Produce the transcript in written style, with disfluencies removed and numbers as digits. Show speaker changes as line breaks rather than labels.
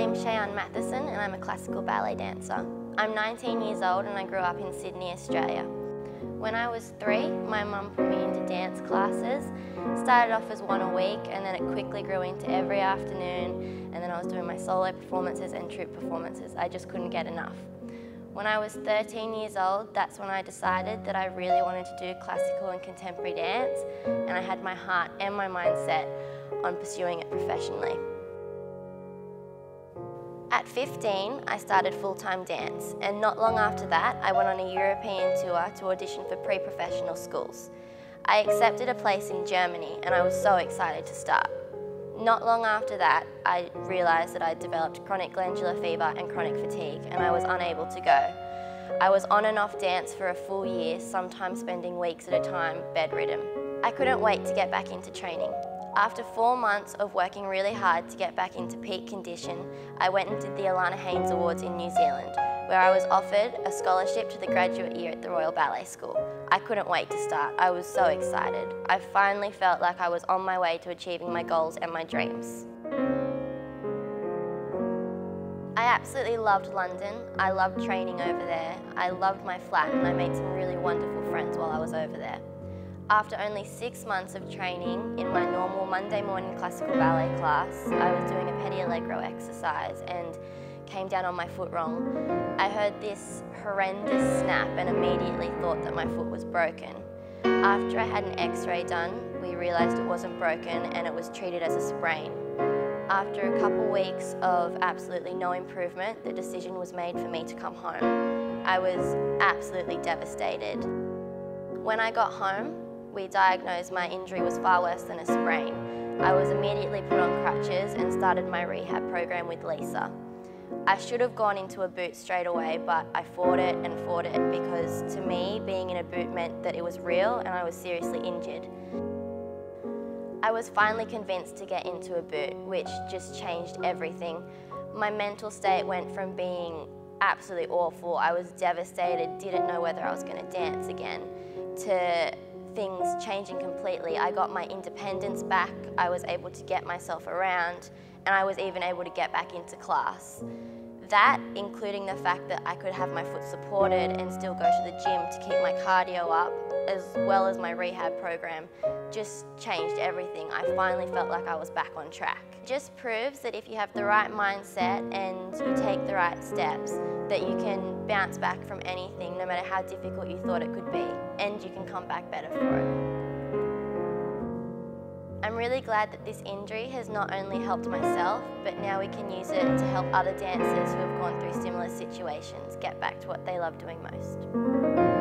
name's Shayarne Mattheson and I'm a classical ballet dancer. I'm 19 years old and I grew up in Sydney, Australia. When I was 3, my mum put me into dance classes. Started off as one a week and then it quickly grew into every afternoon, and then I was doing my solo performances and troupe performances. I just couldn't get enough. When I was 13 years old, that's when I decided that I really wanted to do classical and contemporary dance, and I had my heart and my mind set on pursuing it professionally. At 15, I started full-time dance, and not long after that, I went on a European tour to audition for pre-professional schools. I accepted a place in Germany, and I was so excited to start. Not long after that, I realised that I'd developed chronic glandular fever and chronic fatigue, and I was unable to go. I was on and off dance for a full year, sometimes spending weeks at a time bedridden. I couldn't wait to get back into training. After 4 months of working really hard to get back into peak condition, I went and did the Alana Haynes Awards in New Zealand, where I was offered a scholarship to the graduate year at the Royal Ballet School. I couldn't wait to start. I was so excited. I finally felt like I was on my way to achieving my goals and my dreams. I absolutely loved London. I loved training over there. I loved my flat and I made some really wonderful friends while I was over there. After only 6 months of training in my normal Monday morning classical ballet class, I was doing a pedi allegro exercise and came down on my foot wrong. I heard this horrendous snap and immediately thought that my foot was broken. After I had an x-ray done, we realised it wasn't broken and it was treated as a sprain. After a couple weeks of absolutely no improvement, the decision was made for me to come home. I was absolutely devastated. When I got home, we diagnosed my injury was far worse than a sprain. I was immediately put on crutches and started my rehab program with Lisa. I should have gone into a boot straight away, but I fought it because to me, being in a boot meant that it was real and I was seriously injured. I was finally convinced to get into a boot, which just changed everything. My mental state went from being absolutely awful, I was devastated, didn't know whether I was going to dance again, to things changing completely. I got my independence back, I was able to get myself around, and I was even able to get back into class. That, including the fact that I could have my foot supported and still go to the gym to keep my cardio up, as well as my rehab program, just changed everything. I finally felt like I was back on track. It just proves that if you have the right mindset and you take the right steps, that you can bounce back from anything, no matter how difficult you thought it could be, and you can come back better for it. I'm really glad that this injury has not only helped myself, but now we can use it to help other dancers who have gone through similar situations get back to what they love doing most.